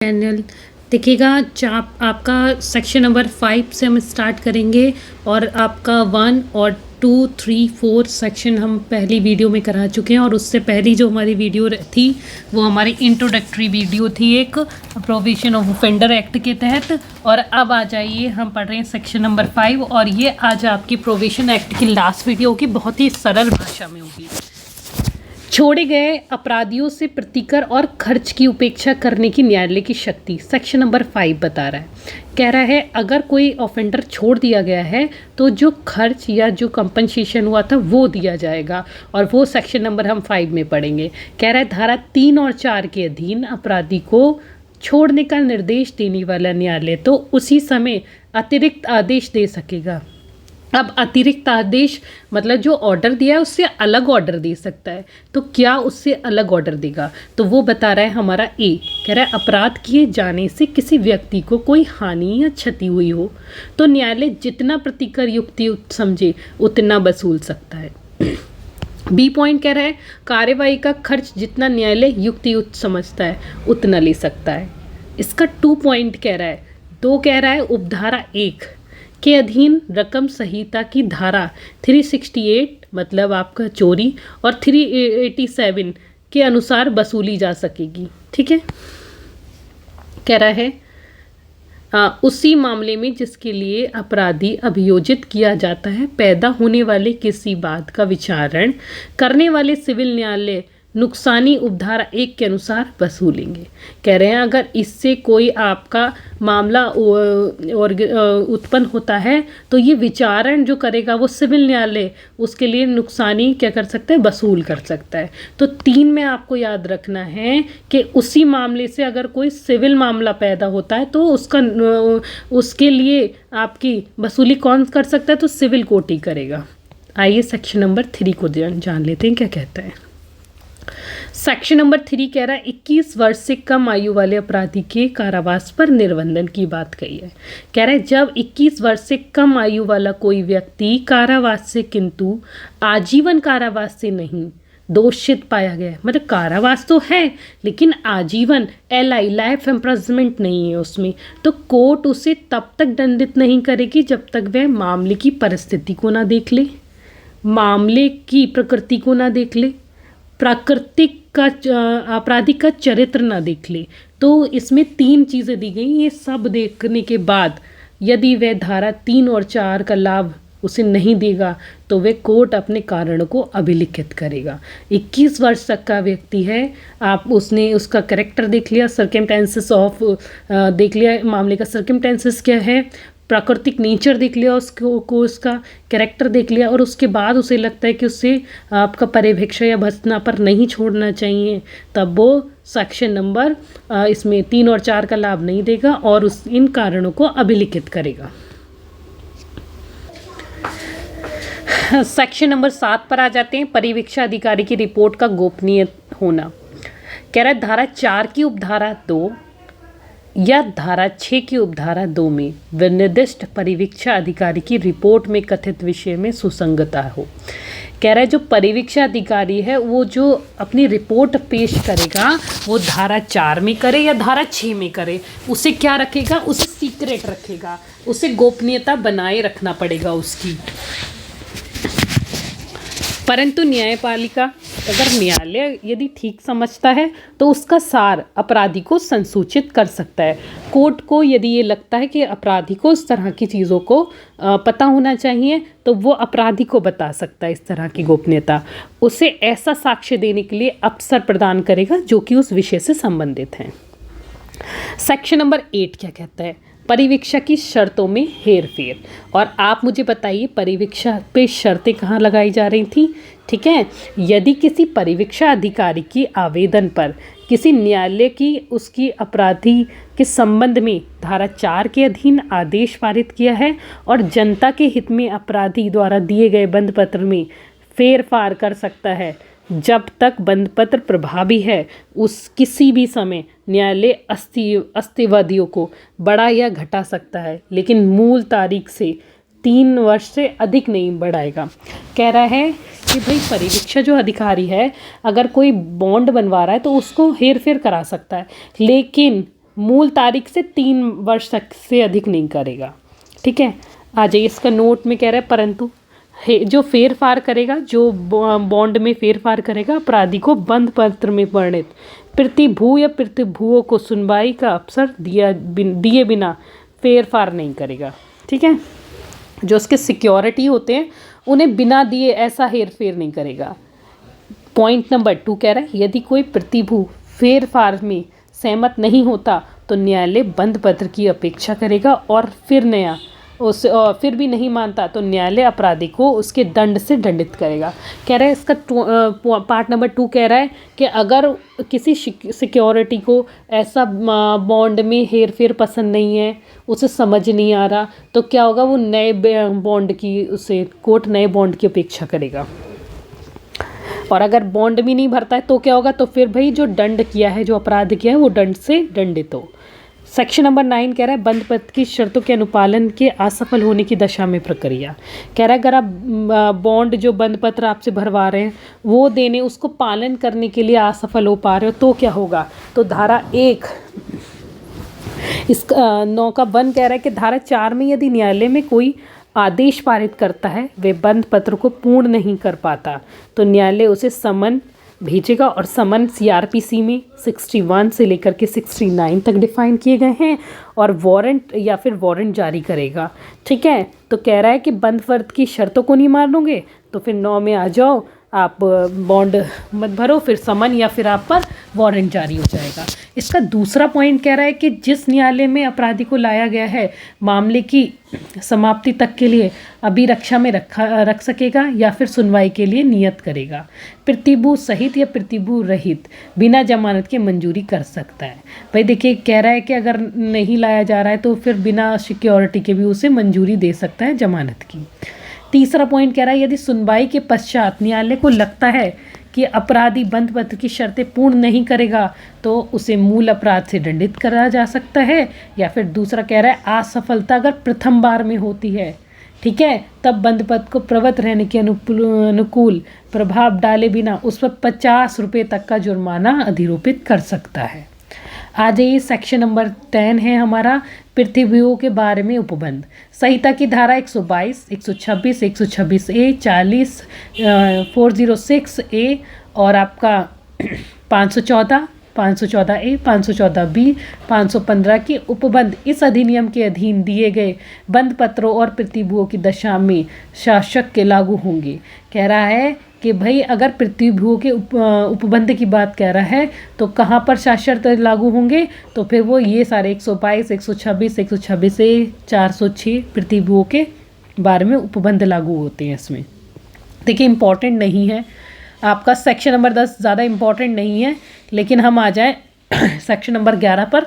Channel देखिएगा। आपका section number 5 से हम स्टार्ट करेंगे और आपका 1 और 2, 3, 4 सेक्शन हम पहली वीडियो में करा चुके हैं और उससे पहली जो हमारी वीडियो थी वो हमारी इंट्रोडक्टरी वीडियो थी एक प्रोविजन ऑफ ऑफेंडर एक्ट के तहत। और अब आ जाइए, हम पढ़ रहे हैं सेक्शन नंबर 5 और ये आज आपकी प्रोविजन एक्ट की लास्ट वीडियो होगी, बहुत ही सरल भाषा में होगी। छोड़े गए अपराधियों से प्रतिकर और खर्च की उपेक्षा करने की न्यायालय की शक्ति, सेक्शन नंबर 5 बता रहा है। कह रहा है अगर कोई ऑफेंडर छोड़ दिया गया है तो जो खर्च या जो कंपनसेशन हुआ था वो दिया जाएगा, और वो सेक्शन नंबर हम 5 में पढ़ेंगे। कह रहा है धारा 3 और 4 के अधीन अपराधी को छोड़ने का निर्देश देने वाला न्यायालय तो उसी समय अतिरिक्त आदेश दे सकेगा। अब अतिरिक्त आदेश मतलब जो ऑर्डर दिया है उससे अलग ऑर्डर दे सकता है, तो क्या उससे अलग ऑर्डर देगा? तो वो बता रहा है हमारा ए, कह रहा है अपराध किए जाने से किसी व्यक्ति को कोई हानि या क्षति हुई हो तो न्यायालय जितना प्रतिकर युक्तियुक्त समझे उतना वसूल सकता है। बी पॉइंट कह रहा है कार्यवाही का खर्च जितना न्यायालय युक्तियुक्त समझता है उतना ले सकता है। इसका 2 पॉइंट कह रहा है, 2 कह रहा है उपधारा 1 के अधीन रकम संहिता की धारा 368 मतलब आपका चोरी और 387 के अनुसार वसूली जा सकेगी। ठीक है, कह रहा है उसी मामले में जिसके लिए अपराधी अभियोजित किया जाता है पैदा होने वाले किसी बात का विचारण करने वाले सिविल न्यायालय नुकसानी उपधारा 1 के अनुसार वसूलेंगे। कह रहे हैं अगर इससे कोई आपका मामला और उत्पन्न होता है तो ये विचारण जो करेगा वो सिविल न्यायालय उसके लिए नुकसानी क्या कर सकता है, वसूल कर सकता है। तो 3 में आपको याद रखना है कि उसी मामले से अगर कोई सिविल मामला पैदा होता है तो उसके लिए आपकी वसूली कौन कर सकता है, तो सिविल कोर्ट ही करेगा। आइए सेक्शन नंबर 3 को जान लेते हैं क्या कहता है। सेक्शन नंबर 3 कह रहा है 21 वर्ष से कम आयु वाले अपराधी के कारावास पर निर्बंधन की बात कही है। कह रहा है जब 21 वर्ष से कम आयु वाला कोई व्यक्ति कारावास से किंतु आजीवन कारावास से नहीं दोषित पाया गया, मतलब कारावास तो है लेकिन आजीवन LI लाइफ इम्प्रिजनमेंट नहीं है उसमें, तो कोर्ट उसे तब तक दंडित नहीं करेगी जब तक वह मामले की परिस्थिति को ना देख ले, मामले की प्रकृति को ना देख ले, प्राकृतिक का अपराधी का चरित्र ना देख ले। तो इसमें 3 चीज़ें दी गई, ये सब देखने के बाद यदि वह धारा 3 और 4 का लाभ उसे नहीं देगा तो वह कोर्ट अपने कारण को अभिलिखित करेगा। 21 वर्ष तक का व्यक्ति है, आप उसने उसका कैरेक्टर देख लिया, सर्कमस्टेंसेस ऑफ देख लिया, मामले का सर्कमस्टेंसेस क्या है, प्राकृतिक नेचर देख लिया, उसका कैरेक्टर देख लिया, और उसके बाद उसे लगता है कि उससे आपका पर्यवेक्षण या भत्सना पर नहीं छोड़ना चाहिए, तब वो सेक्शन नंबर इसमें 3 और 4 का लाभ नहीं देगा और इन कारणों को अभिलिखित करेगा। सेक्शन नंबर 7 पर आ जाते हैं, परिवीक्षा अधिकारी की रिपोर्ट का गोपनीय होना। कह रहा है धारा 4 की उपधारा 2 या धारा 6 की उपधारा 2 में विनिर्दिष्ट परिवीक्षा अधिकारी की रिपोर्ट में कथित विषय में सुसंगतता हो। कह रहा है जो परिवीक्षा अधिकारी है वो जो अपनी रिपोर्ट पेश करेगा वो धारा 4 में करे या धारा 6 में करे, उसे क्या रखेगा, उसे सीक्रेट रखेगा, उसे गोपनीयता बनाए रखना पड़ेगा उसकी। परंतु न्यायपालिका अगर न्यायालय यदि ठीक समझता है तो उसका सार अपराधी को संसूचित कर सकता है। कोर्ट को यदि ये लगता है कि अपराधी को इस तरह की चीज़ों को पता होना चाहिए तो वो अपराधी को बता सकता है इस तरह की गोपनीयता, उसे ऐसा साक्ष्य देने के लिए अवसर प्रदान करेगा जो कि उस विषय से संबंधित हैं। सेक्शन नंबर 8 क्या कहता है, परिवीक्षा की शर्तों में हेरफेर। और आप मुझे बताइए परिवीक्षा पे शर्तें कहाँ लगाई जा रही थी। ठीक है, यदि किसी परिवीक्षा अधिकारी की आवेदन पर किसी न्यायालय की उसकी अपराधी के संबंध में धारा 4 के अधीन आदेश पारित किया है और जनता के हित में अपराधी द्वारा दिए गए बंद पत्र में फेरफार कर सकता है, जब तक बंदपत्र प्रभावी है उस किसी भी समय न्यायालय अस्तिवादियों को बढ़ा या घटा सकता है, लेकिन मूल तारीख से 3 वर्ष से अधिक नहीं बढ़ाएगा। कह रहा है कि भाई परिवीक्षा जो अधिकारी है अगर कोई बॉन्ड बनवा रहा है तो उसको हेर फेर करा सकता है, लेकिन मूल तारीख से 3 वर्ष तक से अधिक नहीं करेगा। ठीक है, आ जाइए इसका नोट में कह रहा है परंतु जो फेर फार करेगा, जो बॉन्ड में फेर फार करेगा, अपराधी को बंद पत्र में वर्णित प्रतिभू या प्रतिभुओं को सुनवाई का अवसर दिए बिना फेर फार नहीं करेगा। ठीक है, जो उसके सिक्योरिटी होते हैं उन्हें बिना दिए ऐसा हेर फेर नहीं करेगा। पॉइंट नंबर 2 कह रहा है यदि कोई प्रतिभू फेर फार में सहमत नहीं होता तो न्यायालय बंद पत्र की अपेक्षा करेगा और फिर भी नहीं मानता तो न्यायालय अपराधी को उसके दंड से दंडित करेगा। कह रहा है इसका पार्ट नंबर 2 कह रहा है कि अगर किसी सिक्योरिटी को ऐसा बॉन्ड में हेर फेर पसंद नहीं है, उसे समझ नहीं आ रहा, तो क्या होगा, वो नए बॉन्ड की कोर्ट नए बॉन्ड की अपेक्षा करेगा। और अगर बॉन्ड भी नहीं भरता है तो क्या होगा, तो फिर भाई जो दंड किया है, जो अपराध किया है, वो दंड से दंडित हो। सेक्शन नंबर 9 कह रहा है बंद पत्र की शर्तों के अनुपालन के असफल होने की दशा में प्रक्रिया। कह रहा है अगर आप बॉन्ड जो बंद पत्र आपसे भरवा रहे हैं वो देने उसको पालन करने के लिए असफल हो पा रहे हो तो क्या होगा, तो धारा 1 इस 9 का 1 कह रहा है कि धारा 4 में यदि न्यायालय में कोई आदेश पारित करता है वे बंद पत्र को पूर्ण नहीं कर पाता तो न्यायालय उसे समन भेजेगा और समन सीआरपीसी में 61 से लेकर के 69 तक डिफाइन किए गए हैं और वारंट या फिर वारंट जारी करेगा। ठीक है, तो कह रहा है कि बंद पत्र की शर्तों को नहीं मानोगे तो फिर 9 में आ जाओ, आप बॉन्ड मत भरो, फिर समन या फिर आप पर वारंट जारी हो जाएगा। इसका दूसरा पॉइंट कह रहा है कि जिस न्यायालय में अपराधी को लाया गया है मामले की समाप्ति तक के लिए अभिरक्षा में रख सकेगा या फिर सुनवाई के लिए नियत करेगा। प्रतिभू सहित या प्रतिभू रहित बिना जमानत के मंजूरी कर सकता है। भाई देखिए, कह रहा है कि अगर नहीं लाया जा रहा है तो फिर बिना सिक्योरिटी के भी उसे मंजूरी दे सकता है जमानत की। तीसरा पॉइंट कह रहा है यदि सुनवाई के पश्चात न्यायालय को लगता है कि अपराधी बंद पत्र की शर्तें पूर्ण नहीं करेगा तो उसे मूल अपराध से दंडित करा जा सकता है। या फिर दूसरा कह रहा है असफलता अगर प्रथम बार में होती है, ठीक है, तब बंद पत्र को प्रवृत्त रहने के अनुकूल प्रभाव डाले बिना उस पर 50 रुपये तक का जुर्माना अधिरोपित कर सकता है। आ जाइए, सेक्शन नंबर 10 है हमारा प्रतिभूओं के बारे में उपबंध। संहिता की धारा 122, 126, 126A, 40, 406A और आपका 514, 514A, 514B, 515 के उपबंध इस अधिनियम के अधीन दिए गए बंद पत्रों और प्रतिभूओं की दशा में शासक के लागू होंगे। कह रहा है कि भाई अगर प्रतिभूओं के उपबंध की बात कह रहा है तो कहाँ पर शासक लागू होंगे, तो फिर वो ये सारे 122, 126, 126A, 406 प्रतिभूओं के बारे में उपबंध लागू होते हैं। इसमें देखिए इम्पॉर्टेंट नहीं है, आपका सेक्शन नंबर 10 ज़्यादा इम्पॉर्टेंट नहीं है, लेकिन हम आ जाएं सेक्शन नंबर 11 पर।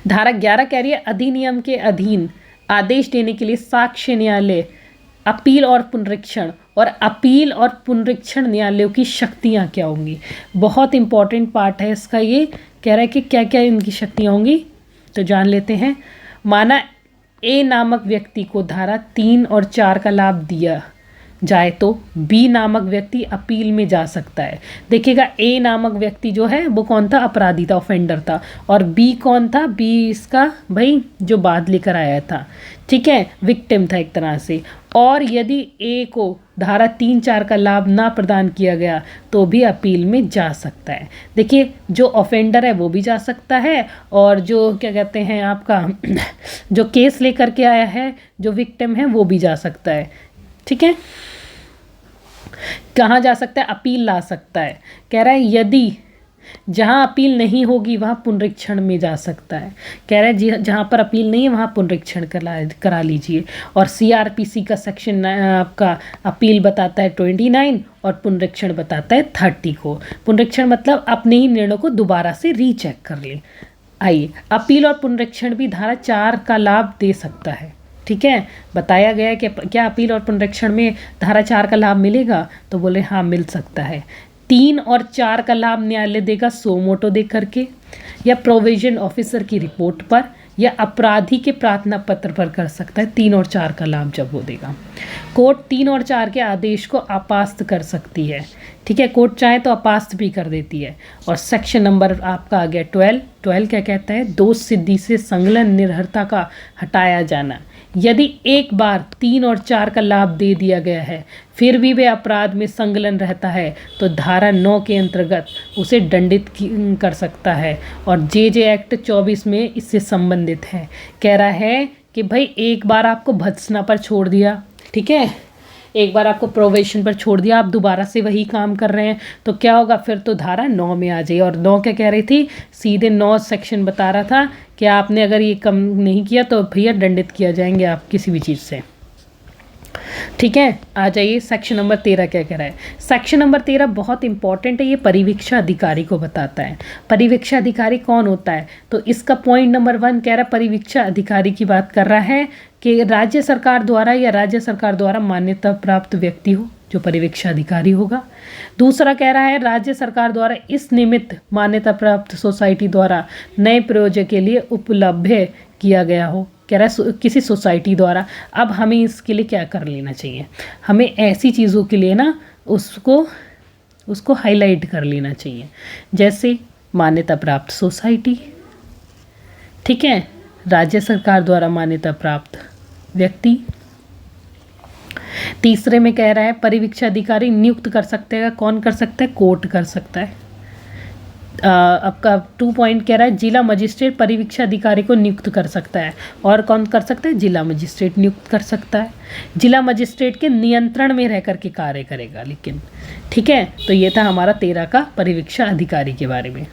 धारा 11 कह रही है अधिनियम के अधीन आदेश देने के लिए साक्ष्य न्यायालय, अपील और पुनरीक्षण, और अपील और पुनरीक्षण न्यायालयों की शक्तियाँ क्या होंगी। बहुत इंपॉर्टेंट पार्ट है इसका, ये कह रहा है कि क्या क्या इनकी शक्तियाँ होंगी, तो जान लेते हैं। माना ए नामक व्यक्ति को धारा 3 और 4 का लाभ दिया जाए तो बी नामक व्यक्ति अपील में जा सकता है। देखिएगा, ए नामक व्यक्ति जो है वो कौन था, अपराधी था, ऑफेंडर था, और बी कौन था, बी इसका भाई जो बाद लेकर आया था, ठीक है, विक्टिम था एक तरह से। और यदि ए को धारा 3-4 का लाभ ना प्रदान किया गया तो भी अपील में जा सकता है। देखिए, जो ऑफेंडर है वो भी जा सकता है और जो क्या कहते हैं आपका जो केस लेकर के आया है, जो विक्टिम है, वो भी जा सकता है। ठीक है, कहाँ जा सकता है, अपील ला सकता है। कह रहा है यदि जहाँ अपील नहीं होगी वहाँ पुनरीक्षण में जा सकता है। कह रहा है जहाँ पर अपील नहीं है वहाँ पुनरीक्षण करा लीजिए। और सीआरपीसी का सेक्शन आपका अपील बताता है 29 और पुनरीक्षण बताता है 30 को। पुनरीक्षण मतलब अपने ही निर्णय को दोबारा से रीचेक कर ले। आइए, अपील और पुनरीक्षण भी धारा 4 का लाभ दे सकता है। ठीक है, बताया गया है कि क्या अपील और पुनरीक्षण में धारा 4 का लाभ मिलेगा, तो बोले हाँ मिल सकता है। 3 और 4 का लाभ न्यायालय देगा सो मोटो दे करके, या प्रोविजन ऑफिसर की रिपोर्ट पर, या अपराधी के प्रार्थना पत्र पर कर सकता है 3 और 4 का लाभ जब वो देगा। कोर्ट 3 और 4 के आदेश को अपास्त कर सकती है, ठीक है, कोर्ट चाहे तो अपास्त भी कर देती है। और सेक्शन नंबर आपका आ गया 12 क्या कहता है, दोष सिद्धि से संलग्न निर्भरता का हटाया जाना। यदि एक बार 3 और 4 का लाभ दे दिया गया है फिर भी वे अपराध में संलग्न रहता है तो धारा 9 के अंतर्गत उसे दंडित कर सकता है। और जे एक्ट 24 में इससे संबंधित है। कह रहा है कि भाई एक बार आपको भत्सना पर छोड़ दिया, ठीक है, एक बार आपको प्रोबेशन पर छोड़ दिया, आप दोबारा से वही काम कर रहे हैं तो क्या होगा, फिर तो धारा 9 में आ जाइए। और 9 क्या कह रही थी, सीधे 9 सेक्शन बता रहा था कि आपने अगर ये कम नहीं किया तो भैया दंडित किया जाएंगे आप किसी भी चीज़ से, ठीक है। आ जाइए सेक्शन नंबर 13 क्या कह रहा है। सेक्शन नंबर 13 बहुत इंपॉर्टेंट है, ये परिवीक्षा अधिकारी को बताता है। परिवीक्षा अधिकारी कौन होता है, तो इसका पॉइंट नंबर 1 कह रहा है परिवीक्षा अधिकारी की बात कर रहा है कि राज्य सरकार द्वारा या राज्य सरकार द्वारा मान्यता प्राप्त व्यक्ति हो जो परिवीक्षा अधिकारी होगा। दूसरा कह रहा है राज्य सरकार द्वारा इस निमित्त मान्यता प्राप्त सोसाइटी द्वारा नए प्रयोजन के लिए उपलब्ध किया गया हो, कह रहा है किसी सोसाइटी द्वारा। अब हमें इसके लिए क्या कर लेना चाहिए, हमें ऐसी चीज़ों के लिए ना उसको हाईलाइट कर लेना चाहिए, जैसे मान्यता प्राप्त सोसाइटी, ठीक है, राज्य सरकार द्वारा मान्यता प्राप्त व्यक्ति। तीसरे में कह रहा है परिवीक्षा अधिकारी नियुक्त कर सकते हैं, कौन कर सकता है, कोर्ट कर सकता है। आपका 2 पॉइंट कह रहा है जिला मजिस्ट्रेट परिवीक्षा अधिकारी को नियुक्त कर सकता है, और कौन कर सकता है, जिला मजिस्ट्रेट नियुक्त कर सकता है। जिला मजिस्ट्रेट के नियंत्रण में रह करके कार्य करेगा लेकिन, ठीक है। तो ये था हमारा 13 का परिवीक्षा अधिकारी के बारे में।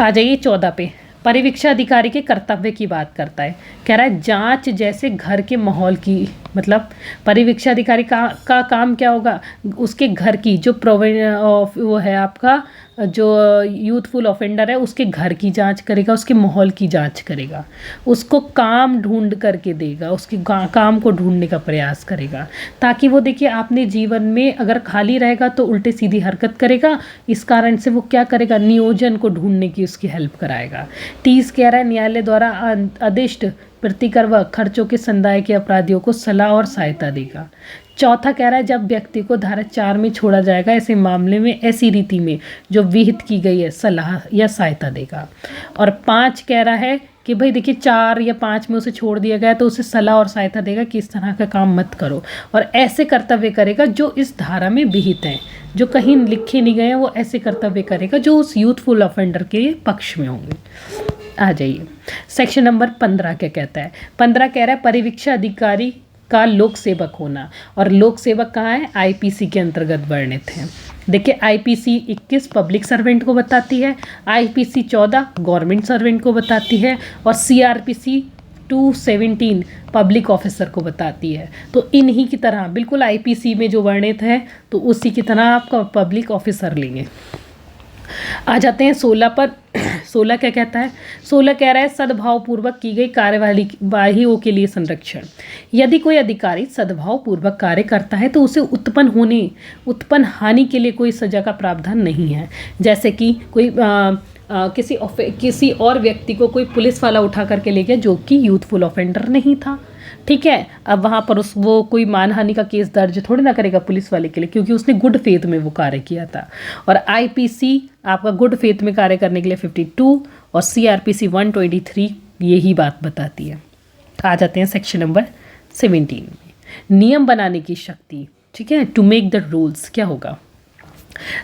आ जाइए 14 पे, परिवीक्षा अधिकारी के कर्तव्य की बात करता है। कह रहा है जांच जैसे घर के माहौल की, मतलब परिवीक्षा अधिकारी का काम क्या होगा, उसके घर की जो वो है आपका जो यूथफुल ऑफेंडर है उसके घर की जांच करेगा, उसके माहौल की जांच करेगा, उसको काम ढूंढ करके देगा, उसके काम को ढूंढने का प्रयास करेगा, ताकि वो देखिए आपने जीवन में अगर खाली रहेगा तो उल्टे सीधी हरकत करेगा, इस कारण से वो क्या करेगा, नियोजन को ढूंढने की उसकी हेल्प कराएगा। 30 कह रहा है न्यायालय द्वारा आदिष्ट प्रतिकर व खर्चों के संदाय के अपराधियों को सलाह और सहायता देगा। चौथा कह रहा है जब व्यक्ति को धारा 4 में छोड़ा जाएगा ऐसे मामले में ऐसी रीति में जो विहित की गई है सलाह या सहायता देगा। और 5 कह रहा है कि भाई देखिए 4 या 5 में उसे छोड़ दिया गया तो उसे सलाह और सहायता देगा कि इस तरह का काम मत करो, और ऐसे कर्तव्य करेगा जो इस धारा में विहित हैं, जो कहीं लिखे नहीं गए हैं, वो ऐसे कर्तव्य करेगा जो उस यूथफुल ऑफेंडर के पक्ष में होंगे। आ जाइए सेक्शन नंबर 15 क्या कहता है। 15 कह रहा है परिवीक्षा अधिकारी का लोक सेवक होना, और लोक सेवक कहाँ है, आईपीसी के अंतर्गत वर्णित है। देखिए आईपीसी 21 पब्लिक सर्वेंट को बताती है, आईपीसी 14 गवर्नमेंट सर्वेंट को बताती है, और सीआरपीसी 217 पब्लिक ऑफिसर को बताती है। तो इन्हीं की तरह बिल्कुल आईपीसी में जो वर्णित है तो उसी की तरह आपका पब्लिक ऑफिसर लेंगे। आ जाते हैं 16 पर। 16 क्या कहता है, 16 कह रहा है सद्भावपूर्वक की गई कार्यवाहियों के लिए संरक्षण। यदि कोई अधिकारी सद्भावपूर्वक कार्य करता है तो उसे उत्पन्न हानि के लिए कोई सजा का प्रावधान नहीं है। जैसे कि कोई किसी और व्यक्ति को कोई पुलिस वाला उठा करके ले गया जो कि यूथफुल ऑफेंडर नहीं था, ठीक है, अब वहाँ पर वो कोई मानहानि का केस दर्ज थोड़ी ना करेगा पुलिस वाले के लिए, क्योंकि उसने गुड फेथ में वो कार्य किया था। और आईपीसी आपका गुड फेथ में कार्य करने के लिए 52 और सीआरपीसी 123 यही बात बताती है। आ जाते हैं सेक्शन नंबर 17 में, नियम बनाने की शक्ति, ठीक है, टू मेक द रूल्स क्या होगा।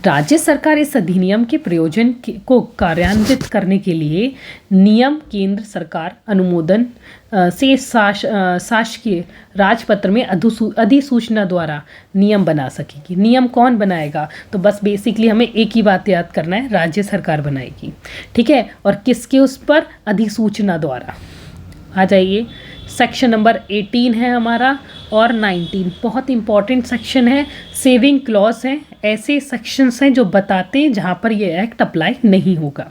राज्य सरकार इस अधिनियम के प्रयोजन को कार्यान्वित करने के लिए नियम केंद्र सरकार अनुमोदन से शासकीय राजपत्र में अधिसूचना द्वारा नियम बना सकेगी। नियम कौन बनाएगा, तो बस बेसिकली हमें एक ही बात याद करना है, राज्य सरकार बनाएगी, ठीक है, और किसके उस पर, अधिसूचना द्वारा। आ जाइए सेक्शन नंबर 18 है हमारा, और 19 बहुत इंपॉर्टेंट सेक्शन है। सेविंग क्लॉज हैं, ऐसे सेक्शंस हैं जो बताते हैं जहाँ पर ये एक्ट अप्लाई नहीं होगा।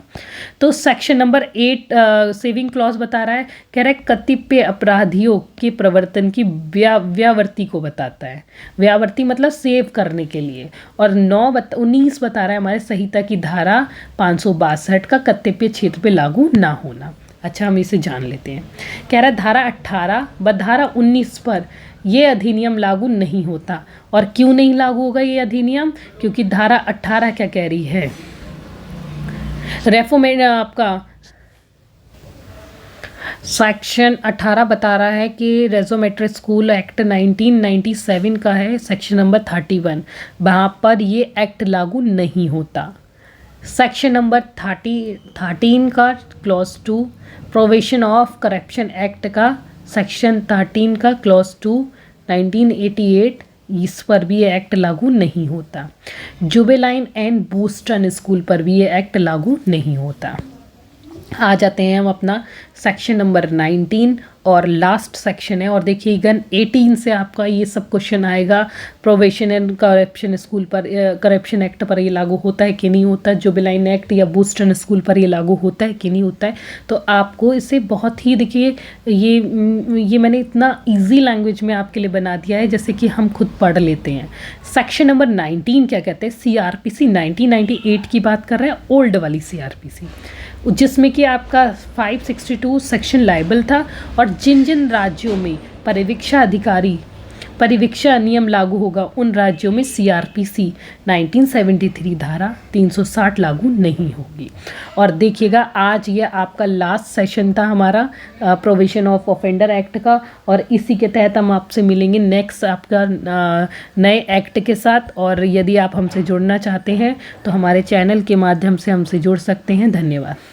तो सेक्शन नंबर 8 सेविंग क्लॉज बता रहा है, कह रहा है कतिपय अपराधियों के प्रवर्तन की व्यावर्ती को बताता है। व्यावर्ती मतलब सेव करने के लिए। और 19 बता रहा है हमारे संहिता की धारा 562 का कतिपय क्षेत्र पे लागू ना होना। अच्छा, हम इसे जान लेते हैं। कह रहा है धारा 18 व धारा 19 पर ये अधिनियम लागू नहीं होता। और क्यों नहीं लागू होगा ये अधिनियम? क्योंकि धारा 18 क्या कह रही है, रेफोमेंट आपका सेक्शन 18 बता रहा है कि रेजोमेट्री स्कूल एक्ट 1997 का है, सेक्शन नंबर 31, वहाँ पर ये एक्ट लागू नहीं होता। सेक्शन नंबर 13 का clause 2 provision of corruption act का सेक्शन 13 का क्लॉज 2 1988, इस पर भी ये एक्ट लागू नहीं होता। जुवेनाइल एंड बूस्टन स्कूल पर भी ये एक्ट लागू नहीं होता। आ जाते हैं हम अपना सेक्शन नंबर 19 और लास्ट सेक्शन है। और देखिएगा 18 से आपका ये सब क्वेश्चन आएगा। प्रोविजन एंड करप्शन स्कूल पर, करप्शन एक्ट पर ये लागू होता है कि नहीं होता है, जुवेनाइल एक्ट या बूस्टन स्कूल पर ये लागू होता है कि नहीं होता है। तो आपको इसे बहुत ही, देखिए ये मैंने इतना ईजी लैंग्वेज में आपके लिए बना दिया है जैसे कि हम खुद पढ़ लेते हैं। सेक्शन नंबर 19 क्या कहते हैं, CRPC 1998 की बात कर रहे हैं, ओल्ड वाली CRPC, जिसमें कि आपका 562 सेक्शन लाइबल था। और जिन जिन राज्यों में परिवीक्षा नियम लागू होगा उन राज्यों में CRPC 1973 धारा 360 लागू नहीं होगी। और देखिएगा आज ये आपका लास्ट सेशन था हमारा प्रोविजन ऑफ ऑफेंडर एक्ट का, और इसी के तहत हम आपसे मिलेंगे नेक्स्ट आपका नए एक्ट के साथ। और यदि आप हमसे जुड़ना चाहते हैं तो हमारे चैनल के माध्यम से हमसे जुड़ सकते हैं। धन्यवाद।